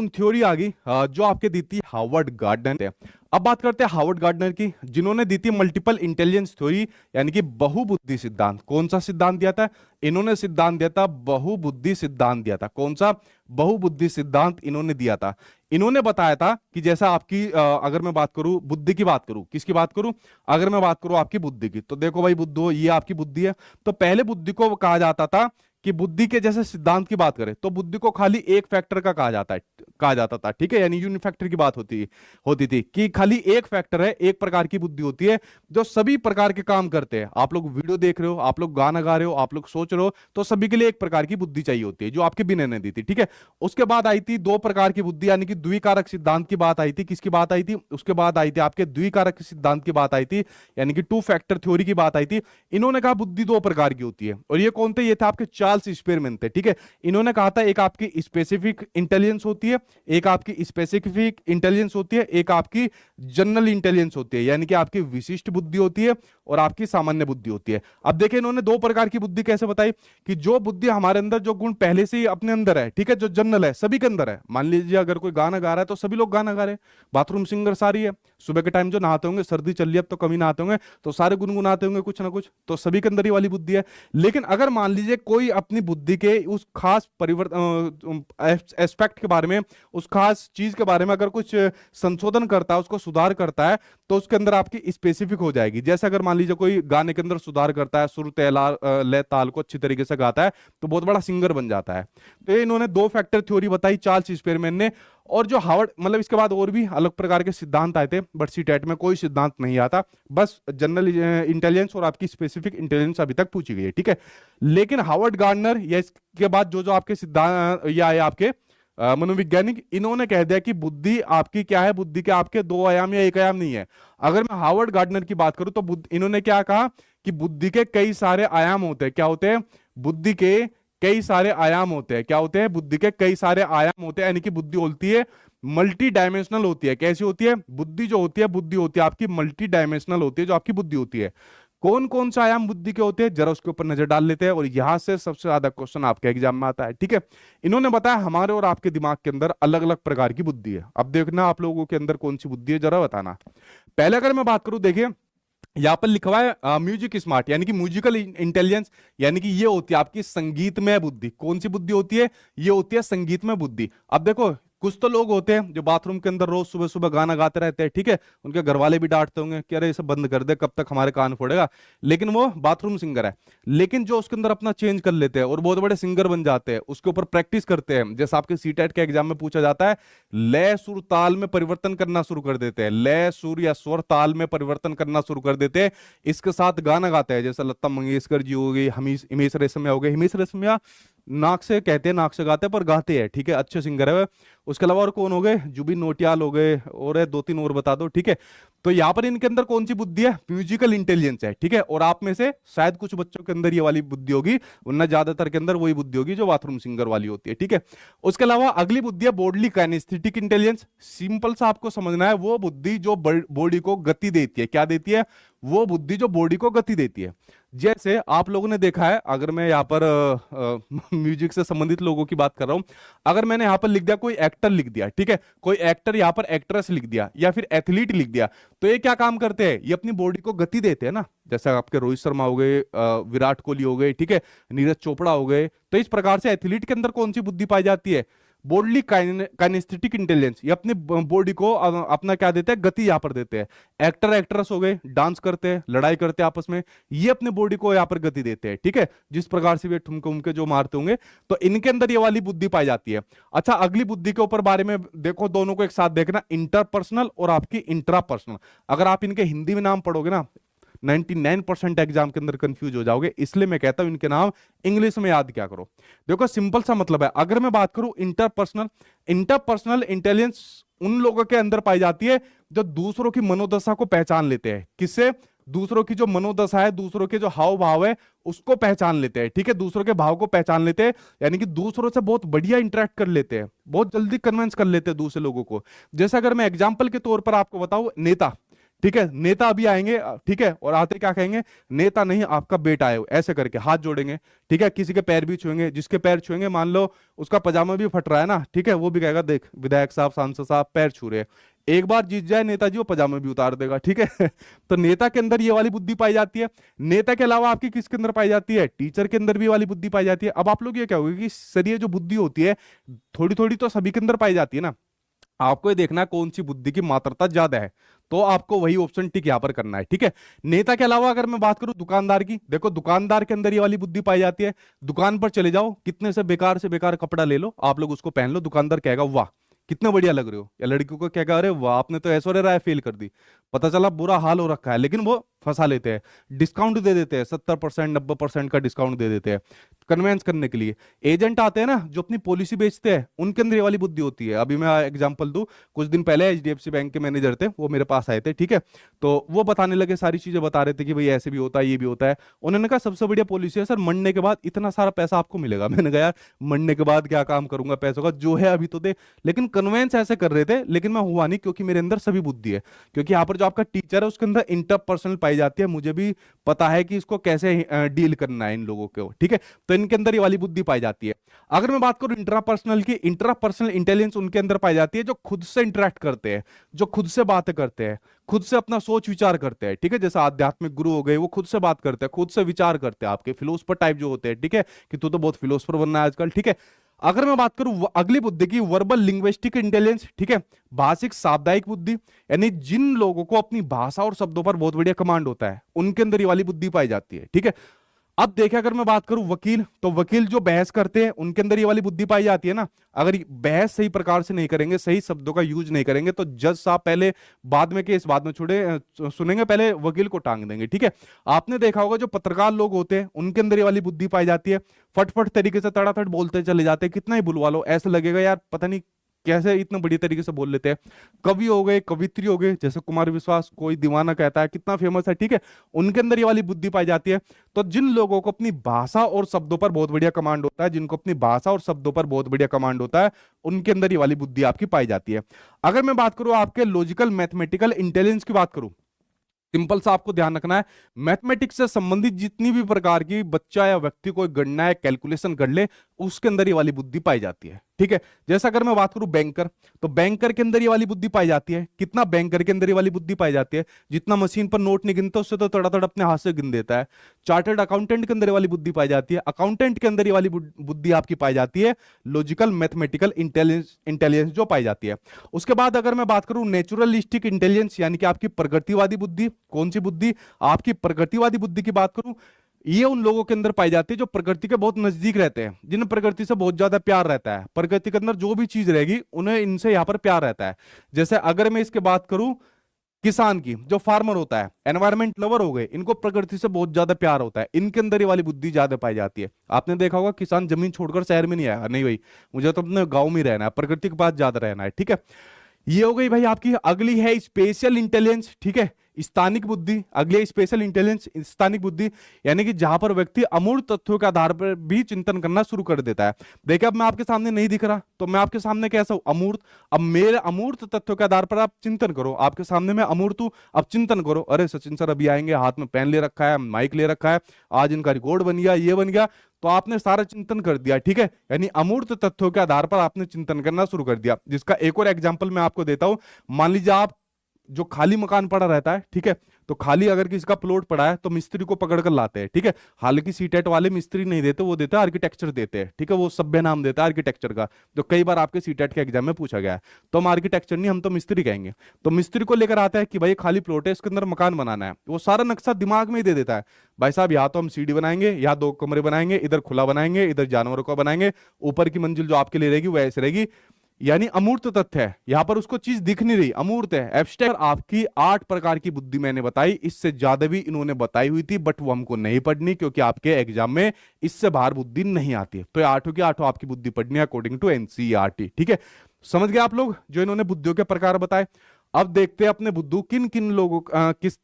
Powerful theory आ गई जो आपके दी थी हार्वर्ड गार्डनर ने। अब बात करते हैं हार्वर्ड गार्डनर की, जिन्होंने दी थी मल्टीपल इंटेलिजेंस थ्योरी, यानी कि बहुबुद्धि सिद्धांत। कौन सा सिद्धांत दिया था? इन्होंने सिद्धांत दिया था बहुबुद्धि सिद्धांत दिया था। कौन सा? बहुबुद्धि सिद्धांत इन्होंने दिया था। इन्होंने बताया था कि जैसा आपकी अगर मैं बात करूं बुद्धि की बात करूं, किसकी बात करूं? अगर मैं बात करूं आपकी बुद्धि की, तो देखो भाई बुद्धो, ये आपकी बुद्धि है। तो पहले बुद्धि को कहा जाता था कि बुद्धि के जैसे सिद्धांत की बात करें तो बुद्धि को खाली एक फैक्टर का कहा जाता था, ठीक है, यानी यूनिफैक्टर की बात होती थी कि खाली एक फैक्टर है, एक प्रकार की बुद्धि होती है जो सभी प्रकार के काम करते हैं। आप लोग वीडियो देख रहे हो, आप लोग गाना गा रहे हो, आप लोग सोच रहे हो, तो सभी के लिए एक प्रकार की बुद्धि चाहिए होती है, जो आपके बिना ने दी थी, ठीक है। उसके बाद आई थी दो प्रकार की बुद्धि, यानी कि द्विकारक सिद्धांत की बात आई थी। किसकी बात आई थी? उसके बाद आई थी आपके द्विकारक सिद्धांत की बात आई थी, यानी कि टू फैक्टर थ्योरी की बात आई थी। इन्होंने कहा बुद्धि दो प्रकार की होती है, और ये कौन थे? ये थे आपके चार्ल्स एक्सपेरिमेंट थे, ठीक है। इन्होंने कहा था एक आपकी स्पेसिफिक इंटेलिजेंस होती है, एक आपकी स्पेसिफिक इंटेलिजेंस होती है, एक आपकी जनरल इंटेलिजेंस होती है, यानी कि आपकी विशिष्ट बुद्धि होती है और आपकी सामान्य बुद्धि होती है। अब देखिए इन्होंने दो प्रकार की बुद्धि कैसे बताई कि जो बुद्धि हमारे अंदर जो गुण पहले से ही अपने अंदर है, ठीक है, जो जनरल है, सभी के अंदर है। मान लीजिए अगर कोई गाना गा रहा है तो सभी लोग गाना गा रहे हैं, बाथरूम सिंगर सारी है, सुबह के टाइम जो नहाते होंगे, सर्दी चल रही है अब तो कमी नहाते होंगे, तो सारे गुनगुनाते होंगे कुछ ना कुछ, तो सभी के अंदर ही वाली बुद्धि है। लेकिन अगर मान लीजिए कोई अपनी बुद्धि के उस खास परिवर्तन एस्पेक्ट के बारे में, उस खास चीज के बारे में अगर कुछ संशोधन करता है, उसको सुधार करता है, तो उसके अंदर आपकी स्पेसिफिक हो जाएगी। जैसे अगर मान लीजिए कोई गाने के अंदर सुधार करता है, सुर लय ताल को अच्छी तरीके से गाता है, तो बहुत बड़ा सिंगर बन जाता है। तो ये इन्होंने दो फैक्टर थ्योरी बताई चार्ल्स एक्सपेरिमेंट ने। और जो हार्वर्ड, मतलब इसके बाद और भी अलग प्रकार के सिद्धांत आए थे, बट सीटेट में कोई सिद्धांत नहीं आता, बस जनरल इंटेलिजेंस और आपकी स्पेसिफिक इंटेलिजेंस अभी तक पूछी गई है, ठीक है। लेकिन हार्वर्ड गार्डनर या इसके बाद जो जो आपके सिद्धांत या आए आपके मनोवैज्ञानिक, इन्होंने कह दिया कि बुद्धि आपकी क्या है, बुद्धि के आपके दो आयाम या एक आयाम नहीं है। अगर मैं हार्वर्ड गार्डनर की बात करूं तो इन्होंने क्या कहा कि बुद्धि के कई सारे आयाम होते हैं। क्या होते हैं? बुद्धि के कई सारे आयाम होते हैं। क्या होते हैं? बुद्धि के कई सारे आयाम होते हैं, यानी कि बुद्धि होती है मल्टी डायमेंशनल होती है। कैसी होती है? बुद्धि जो होती है, बुद्धि होती है आपकी मल्टी डायमेंशनल होती है, जो आपकी बुद्धि होती है। कौन कौन सा आयाम बुद्धि के होते हैं, जरा उसके ऊपर नजर डाल लेते हैं, और यहां से सबसे ज्यादा क्वेश्चन आपके एग्जाम में आता है, ठीक है। इन्होंने बताया हमारे और आपके दिमाग के अंदर अलग अलग प्रकार की बुद्धि है। अब देखना आप लोगों के अंदर कौन सी बुद्धि है, जरा बताना। पहले अगर मैं बात करूं, देखिए यहां पर लिखा हुआ है म्यूजिक स्मार्ट, यानी कि म्यूजिकल इंटेलिजेंस, यानी कि ये होती है आपकी संगीतमय बुद्धि। कौन सी बुद्धि होती है? ये होती है संगीतमय बुद्धि। अब देखो कुछ तो लोग होते हैं जो बाथरूम के अंदर रोज सुबह सुबह गाना गाते रहते हैं, ठीक है, उनके घर वाले भी डांटते होंगे कि अरे इसे बंद कर दे, कब तक हमारे कान फोड़ेगा, लेकिन वो बाथरूम सिंगर है। लेकिन जो उसके अंदर अपना चेंज कर लेते हैं और बहुत बड़े सिंगर बन जाते हैं, उसके ऊपर प्रैक्टिस करते हैं, जैसे आपके सीटेट के एग्जाम में पूछा जाता है, लय सुर ताल में परिवर्तन करना शुरू कर देते हैं, लय सुर या स्वर ताल में परिवर्तन करना शुरू कर देते हैं, इसके साथ गाना गाते हैं। जैसे लता मंगेशकर जी हो गई, हिमेश रेशमिया हो गए। हिमेश रेशमिया नाक से कहते हैं, नाक से गाते हैं पर गाते हैं, ठीक है, अच्छे सिंगर है। उसके अलावा और कौन हो गए? जुबिन नौटियाल हो गए, और है दो तीन और बता दो, ठीक है। तो यहां पर इनके अंदर कौन सी बुद्धि है? म्यूजिकल इंटेलिजेंस है, ठीक है। और आप में से शायद कुछ बच्चों के अंदर ये वाली बुद्धि होगी, वरना ज्यादातर के अंदर वही बुद्धि होगी जो बाथरूम सिंगर वाली होती है, ठीक है। उसके अलावा अगली बुद्धि है बॉडली काइनेस्थेटिक इंटेलिजेंस। सिंपल सा आपको समझना है, वो बुद्धि जो बॉडी को गति देती है। क्या देती है? वो बुद्धि जो बॉडी को गति देती है। जैसे आप लोगों ने देखा है, अगर मैं यहाँ पर म्यूजिक से संबंधित लोगों की बात कर रहा हूं, अगर मैंने यहाँ पर लिख दिया कोई एक्टर लिख दिया, ठीक है, कोई एक्टर यहाँ पर एक्ट्रेस लिख दिया, या फिर एथलीट लिख दिया, तो ये क्या काम करते हैं? ये अपनी बॉडी को गति देते हैं ना। जैसे आपके रोहित शर्मा हो गए, विराट कोहली हो गए, ठीक है, नीरज चोपड़ा हो गए। तो इस प्रकार से एथलीट के अंदर कौन सी बुद्धि पाई जाती है? Bodily kinaesthetic intelligence. ये अपनी बॉडी को अपना क्या देते हैं? गति यहां पर देते हैं। एक्टर एक्ट्रेस हो गए, डांस करते हैं, लड़ाई करते हैं आपस में, ये अपने बॉडी को यहां पर गति देते हैं, ठीक है, जिस प्रकार से वे ठुमके उमके जो मारते होंगे, तो इनके अंदर ये वाली बुद्धि पाई जाती है। अच्छा, अगली बुद्धि के ऊपर बारे में देखो, दोनों को एक साथ देखना, इंटरपर्सनल और आपकी इंट्रापर्सनल। अगर आप इनके हिंदी में नाम पढ़ोगे ना, 99% एग्जाम के अंदर कंफ्यूज हो जाओगे, इसलिए मैं कहता हूं इनके नाम इंग्लिश में याद क्या करो। देखो सिंपल सा मतलब है, अगर मैं बात करूं इंटरपर्सनल इंटेलिजेंस उन लोगों के अंदर पाई जाती है जो दूसरों की मनोदशा को पहचान लेते हैं। किससे? दूसरों की जो मनोदशा है, दूसरों के जो हाव भाव है, उसको पहचान लेते हैं, ठीक है, दूसरों के भाव को पहचान लेते हैं, यानी कि दूसरों से बहुत बढ़िया इंटरेक्ट कर लेते हैं, बहुत जल्दी कन्विंस कर लेते हैं दूसरे लोगों को। जैसे अगर मैं एग्जांपल के तौर पर आपको बताऊं, नेता, ठीक है, नेता अभी आएंगे, ठीक है, और आते क्या कहेंगे, नेता नहीं आपका बेटा है, ऐसे करके हाथ जोड़ेंगे, ठीक है, किसी के पैर भी छुएंगे, जिसके पैर छुएंगे मान लो उसका पजामा भी फट रहा है ना, ठीक है, वो भी कहेगा देख विधायक साहब सांसद साहब पैर छू रहे हैं। एक बार जीत जाए नेताजी, वो पजामा भी उतार देगा, ठीक है। तो नेता के अंदर ये वाली बुद्धि पाई जाती है। नेता के अलावा आपकी किसके अंदर पाई जाती है, टीचर के अंदर भी ये वाली बुद्धि पाई जाती है। अब आप लोग ये क्या होगा कि सर ये जो बुद्धि होती है थोड़ी थोड़ी तो सभी के अंदर पाई जाती है ना, आपको ये देखना है कौन सी बुद्धि की मात्रता ज्यादा है, तो आपको वही ऑप्शन टिक यहां पर करना है, ठीक है। नेता के अलावा अगर मैं बात करूं दुकानदार की, देखो दुकानदार के अंदर ये वाली बुद्धि पाई जाती है। दुकान पर चले जाओ, कितने से बेकार कपड़ा ले लो, आप लोग उसको पहन लो, दुकानदार कहेगा वाह कितने बढ़िया लग रहे हो, या लड़कियों को क्या कह रहे वाह आपने तो ऐश्वर्या राय फेल कर दी, पता चला बुरा हाल हो रखा है, लेकिन वो फंसा लेते हैं, डिस्काउंट दे देते हैं, 70% 90% का डिस्काउंट दे देते हैं कन्वेंस करने के लिए। एजेंट आते हैं ना जो अपनी पॉलिसी बेचते हैं, उनके अंदर ये वाली बुद्धि होती है। अभी मैं एग्जांपल दूं, कुछ दिन पहले एचडीएफसी बैंक के मैनेजर थे, वो मेरे पास आए थे, ठीक है, तो वो बताने लगे, सारी चीजें बता रहे थे कि भाई ऐसे भी होता है, ये भी होता है। उन्होंने कहा सबसे बढ़िया पॉलिसी है सर, मरने के बाद इतना सारा पैसा आपको मिलेगा। मैंने कहा यार मरने के बाद क्या काम करूंगा पैसों का, जो है अभी तो दे। लेकिन कन्वेंस ऐसे कर रहे थे, लेकिन मैं हुआ नहीं, क्योंकि मेरे अंदर सभी बुद्धि है, क्योंकि यहाँ पर जो आपका टीचर है उसके अंदर इंटरपर्सनल पाई जाती है, मुझे भी पता है कि इसको कैसे डील करना है इन लोगों को, ठीक है, तो इनके अंदर ये वाली बुद्धि पाई जाती है। अगर मैं बात करूं इंट्रापर्सनल की, इंट्रापर्सनल इंटेलिजेंस उनके अंदर पाई जाती है जो खुद से इंटरेक्ट करते हैं, जो खुद से बातें करते हैं, खुद से अपना सोच विचार करते हैं, ठीक है, जैसे आध्यात्मिक गुरु हो गए, वो खुद से बात करते हैं, खुद से विचार करते हैं, आपके फिलोसफर टाइप जो होते हैं, ठीक है, कि तू तो बहुत फिलोसफर बनना है आजकल, ठीक है। अगर मैं बात करूं अगली बुद्धि की, वर्बल लिंग्विस्टिक इंटेलिजेंस, ठीक है, भाषिक साप्ताहिक बुद्धि, यानी जिन लोगों को अपनी भाषा और शब्दों पर बहुत बढ़िया कमांड होता है, उनके अंदर ये वाली बुद्धि पाई जाती है, ठीक है। अब देखिए अगर मैं बात करूं वकील, तो वकील जो बहस करते हैं उनके अंदर ये वाली बुद्धि पाई जाती है ना। अगर बहस सही प्रकार से नहीं करेंगे, सही शब्दों का यूज नहीं करेंगे, तो जज साहब पहले बाद में केस बाद में सुनेंगे, पहले वकील को टांग देंगे, ठीक है। आपने देखा होगा जो पत्रकार लोग होते हैं उनके अंदर ये वाली बुद्धि पाई जाती है, फटफट तरीके से तड़ातड़ बोलते चले जाते हैं, कितना ही बुलवा लो ऐसा लगेगा यार पता नहीं कैसे इतने बढ़िया तरीके से बोल लेते हैं। कवि हो गए, कवित्री हो गए, जैसे कुमार विश्वास, कोई दीवाना कहता है, कितना फेमस है, ठीक है, उनके अंदर ये वाली बुद्धि पाई जाती है। तो जिन लोगों को अपनी भाषा और शब्दों पर बहुत बढ़िया कमांड होता है, जिनको अपनी भाषा और शब्दों पर बहुत बढ़िया कमांड होता है, उनके अंदर ये वाली बुद्धि आपकी पाई जाती है। अगर मैं बात करूं आपके लॉजिकल मैथमेटिकल इंटेलिजेंस की बात करूं, सिंपल सा आपको ध्यान रखना है, मैथमेटिक्स से संबंधित जितनी भी प्रकार की बच्चा या व्यक्ति कोई गणना या कैलकुलेशन कर ले, उसके अंदर ये वाली बुद्धि पाई जाती है, ठीक है। जैसा अगर मैं बात करूं बैंकर, तो बैंकर के अंदर ये वाली बुद्धि पाई जाती है। कितना बैंकर के अंदर ये वाली बुद्धि पाई जाती है, जितना मशीन पर नोट नहीं गिनता उससे तो तड़ातड़ अपने हाथ से गिन देता है। चार्टर्ड अकाउंटेंट के अंदर ये वाली बुद्धि पाई जाती है। अकाउंटेंट के अंदर ये वाली बुद्धि आपकी पाई जाती है, लॉजिकल मैथमेटिकल इंटेलिजेंस जो पाई जाती है। उसके बाद अगर मैं बात करूं नेचुरलिस्टिक इंटेलिजेंस, यानी कि आपकी प्रगतिवादी बुद्धि, कौन सी बुद्धि, आपकी प्रगतिवादी बुद्धि की बात करूं, ये उन लोगों के अंदर पाई जाती है जो प्रकृति के बहुत नजदीक रहते हैं, जिन्हें प्रकृति से बहुत ज्यादा प्यार रहता है। प्रकृति के अंदर जो भी चीज रहेगी उन्हें इनसे यहां पर प्यार रहता है। जैसे अगर मैं इसके बात करूं किसान की, जो फार्मर होता है, एनवायरमेंट लवर हो गए, इनको प्रकृति से बहुत ज्यादा प्यार होता है, इनके अंदर ये वाली बुद्धि ज्यादा पाई जाती है। आपने देखा होगा किसान जमीन छोड़कर शहर में नहीं आया, नहीं भाई मुझे तो अपने गांव में रहना है, प्रकृति के पास ज्यादा रहना है, ठीक है। ये हो गई भाई आपकी। अगली है स्पेशल इंटेलिजेंस, ठीक है, स्थानिक बुद्धि। अगली स्पेशल इंटेलिजेंस स्थानिक बुद्धि, यानी कि जहां पर व्यक्ति अमूर्त तथ्यों के आधार पर भी चिंतन करना शुरू कर देता है। देखिए अब मैं आपके सामने नहीं दिख रहा, तो मैं आपके सामने कैसा हूं, अमूर्त। अब मेरे अमूर्त तथ्यों के आधार पर आप चिंतन करो, आपके सामने मैं अमूर्त हूं, अब चिंतन करो, अरे सचिन सर अभी आएंगे, हाथ में पेन ले रखा है, माइक ले रखा है, आज इनका रिकॉर्ड बन गया, ये बन गया, तो आपने सारा चिंतन कर दिया, ठीक है। यानी अमूर्त तथ्यों के आधार पर आपने चिंतन करना शुरू कर दिया। जिसका एक और एग्जांपल मैं आपको देता हूं। मान लीजिए आप जो खाली मकान पड़ा रहता है, ठीक है, तो खाली अगर किसी का प्लॉट पड़ा है तो मिस्त्री को पकड़ कर लाते हैं, ठीक है। हालांकि सीटेट वाले मिस्त्री नहीं देते, वो देते हैं आर्किटेक्चर देते हैं, ठीक है, वो सभ्य नाम देता है आर्किटेक्चर का, जो कई बार आपके सीटेट के एग्जाम में पूछा गया है। तो हम आर्किटेक्चर नहीं, हम तो मिस्त्री कहेंगे। तो मिस्त्री को लेकर आता है कि भाई खाली प्लॉट है, इसके अंदर मकान बनाना है, वो सारा नक्शा दिमाग में ही दे देता है, भाई साहब या तो हम सीढ़ी बनाएंगे, या 2 कमरे बनाएंगे, इधर खुला बनाएंगे, इधर जानवरों को बनाएंगे, ऊपर की मंजिल जो आपके लिए रहेगी वो ऐसे रहेगी। यानी अमूर्त तथ्य है, यहां पर उसको चीज दिख नहीं रही, अमूर्त है, एब्स्ट्रैक्ट। आपकी 8 प्रकार की बुद्धि मैंने बताई, इससे ज्यादा भी इन्होंने बताई हुई थी, बट वो हमको नहीं पढ़नी क्योंकि आपके एग्जाम में इससे बाहर बुद्धि नहीं आती है। तो ये 8 की 8 आपकी बुद्धि पढ़नी है अकॉर्डिंग टू एनसीईआरटी, ठीक है। समझ गए आप लोग जो इन्होंने बुद्धियों के प्रकार बताए। अब देखते हैं अपने बुद्धू किन किन लोगों किस